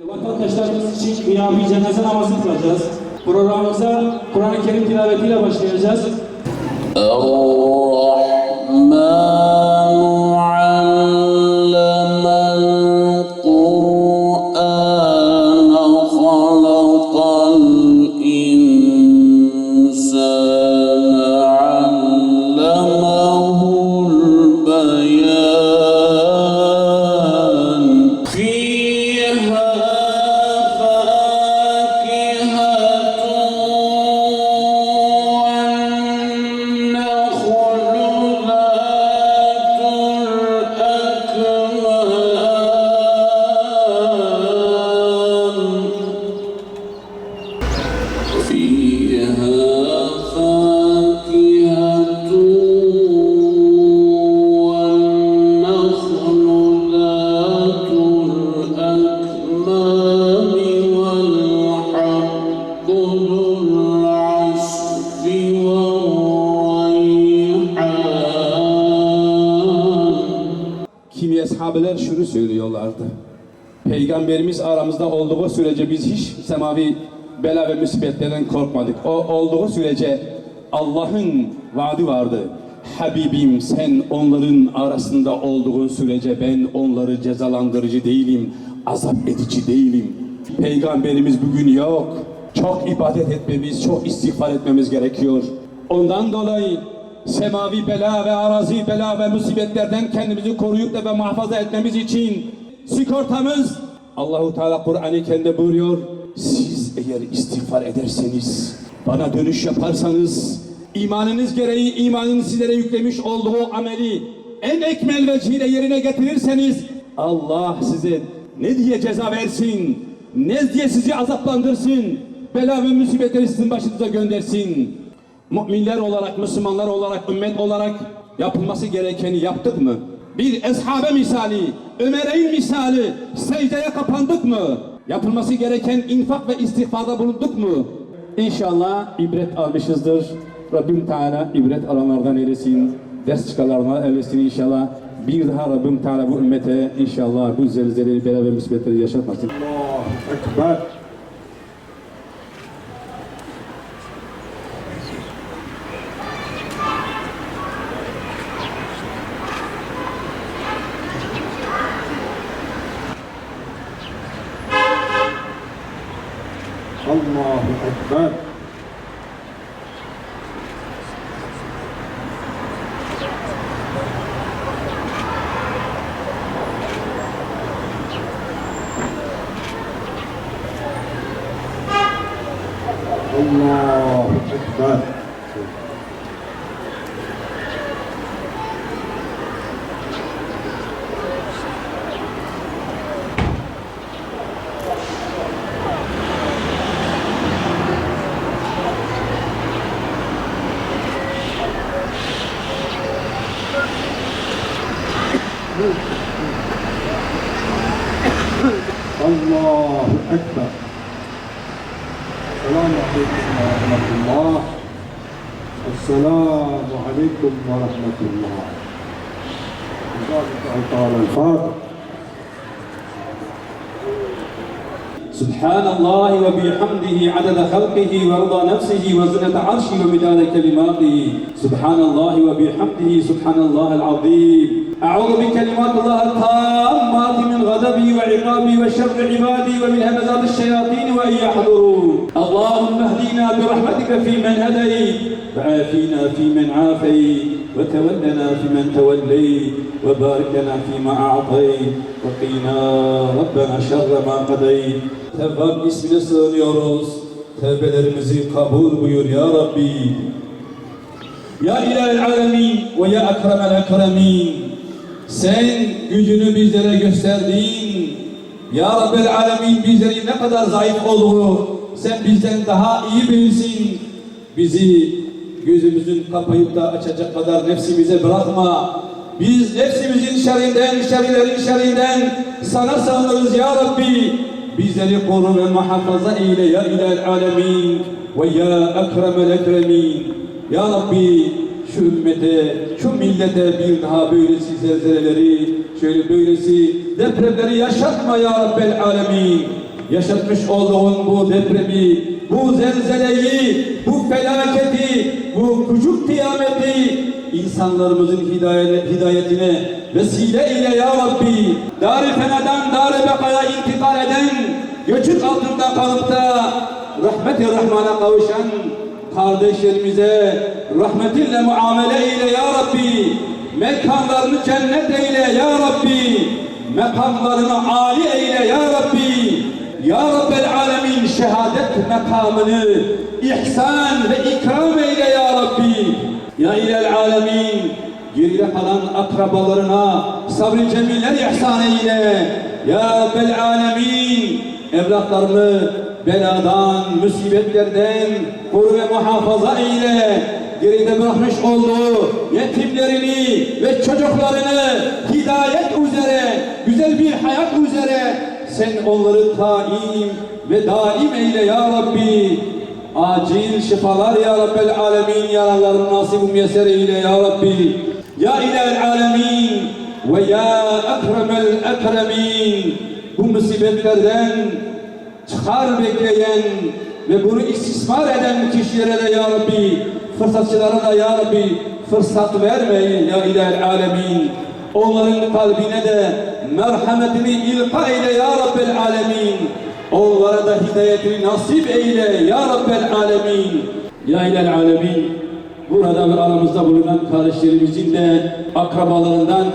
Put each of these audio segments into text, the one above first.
Vatandaşlarımız için kıyami cenaze namazı kılacağız. Programımıza Kur'an-ı Kerim tilavetiyle başlayacağız. Er-Rahmanu allemel Kur'ane halakal insane allemehul beyan. Fiha Kimi eshabeler şunu söylüyorlardı. Peygamberimiz aramızda olduğu sürece biz hiç semavi bela ve musibetlerden korkmadık. O olduğu sürece Allah'ın vaadi vardı. Habibim sen onların arasında olduğun sürece ben onları cezalandırıcı değilim, azap edici değilim. Peygamberimiz bugün yok. Çok ibadet etmemiz, çok istiğfar etmemiz gerekiyor. Ondan dolayı semavi bela ve arazi bela ve musibetlerden kendimizi koruyup da ve muhafaza etmemiz için sigortamız Allahu Teala Kur'an-ı Kerim'de buyuruyor. Siz eğer istiğfar ederseniz, bana dönüş yaparsanız, imanınız gereği imanın sizlere yüklemiş olduğu ameli en ekmel vecihle yerine getirirseniz Allah size ne diye ceza versin, ne diye sizi azaplandırsın, bela ve musibetleri sizin başınıza göndersin. Müminler olarak, Müslümanlar olarak, ümmet olarak yapılması gerekeni yaptık mı? Bir eshabe misali, Ömer'in misali secdeye kapandık mı? Yapılması gereken infak ve istiğfarda bulunduk mu? İnşallah ibret almışızdır. Rabbim Teala ibret alanlardan eylesin, ders çıkarlardan eylesin inşallah. Bir daha Rabbim Teala bu ümmete inşallah bu zelzeleyi, bela ve musibetleri yaşatmasın. Allahu Ekber. Allahu Ekber. Allahu Ekber. Allahu Ekber. Selamun Aleyküm ve Rahmetullah. Esselamu Aleyküm ve Rahmetullah. Al-Fatiha. سبحان الله وبحمده عدد خلقه ورضا نفسه وزنة عرشه ومداد كلماته سبحان الله وبحمده سبحان الله العظيم أعوذ بكلمات الله التامات من غضبه وعقابه وشر عبادي ومن همزات الشياطين وأن يحضرون اللهم اهدنا برحمتك فيمن هديت وعافينا فيمن عافيت وتولنا فيمن توليت وبارك لنا فيما أعطيت وقنا ربنا شر ما قضيت Tevvab ismine sığınıyoruz. Tevbelerimizi kabul buyur ya Rabbi. Ya İlahel Alemin ve ya Ekremel Ekremin. Sen gücünü bizlere gösterdin. Ya Rabbel Alemin bizlerin ne kadar zayıf olduğunu sen bizden daha iyi bilirsin. Bizi gözümüzün kapayıp da açacak kadar nefsimize bırakma. Biz nefsimizin şerrinden, şerrilerin şerrinden sana sığınırız ya Rabbi. Bizleri koru ve muhafaza eyle ya İlahel Alemin ve ya Ekremel Ekremin. Ya Rabbi şu ümmete, şu millete bir daha böylesi zelzeleleri, şöyle böylesi depremleri yaşatma ya Rabbel Alemin. yaşatmış olduğun bu depremi, bu zelzeleyi, bu felaketi, bu küçük kıyameti insanlarımızın hidayetine vesile eyle ya Rabbi. Dar-ı fenadan dar-ı bekaya intikal eden, göçük altında kalıp da rahmet-i rahmana kavuşan kardeşlerimize rahmetinle muamele eyle ya Rabbi. Mekanlarını cennet eyle ya Rabbi. Mekamlarını âli eyle ya Rabbi. Ya Rabbel alemin şehadet mekamını ihsan ve ikram eyle ya Rabbi. Ya ilel alemin geride kalan akrabalarına sabr-ı cemiller ihsan eyle. Ya Rabbel alemin evlatlarını beladan, musibetlerden koru ve muhafaza eyle. Geride bırakmış olduğu yetimlerini ve çocuklarını hidayet üzere, güzel bir hayat üzere sen onları taim ve daim eyle ya Rabbi. Acil şifalar ya Rabbel alemin, yaralarını nasip-i müyesser eyle ya Rabbi. Ya ilahel alemin ve ya ekremel ekremin, bu musibetlerden çıkar bekleyen ve bunu istismar eden kişilere de ya Rabbi, fırsatçılara da ya Rabbi fırsat vermeyin ya ilahel alemin. Onların kalbine de merhametini ilka eyle ya Rabbel alemin. Onlara da hidayetini nasip eyle ya Rabbel alemin. Ya ilahel alemin, burada ve aramızda bulunan kardeşlerimizin de akrabalarından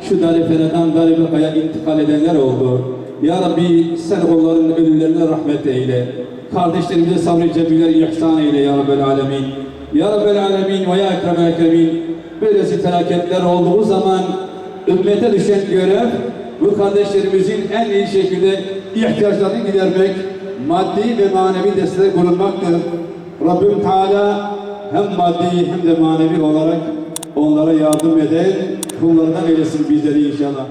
şu dar-ı fenadan dar-ı bekaya intikal edenler oldu. Ya Rabbi sen onların ölülerine rahmet eyle. Kardeşlerimize sabrı cemiller ihsan eyle ya Rabbel alemin. Ya Rabbel alemin ve ya ekremel ekremin. Böylesi felaketler olduğu zaman ümmete düşen görev bu kardeşlerimizin en iyi şekilde ihtiyaçlarını gidermek, maddi ve manevi destek bulunmaktır. Rabbim Teala hem maddi hem de manevi olarak onlara yardım eden kullarından eylesin bizleri inşallah.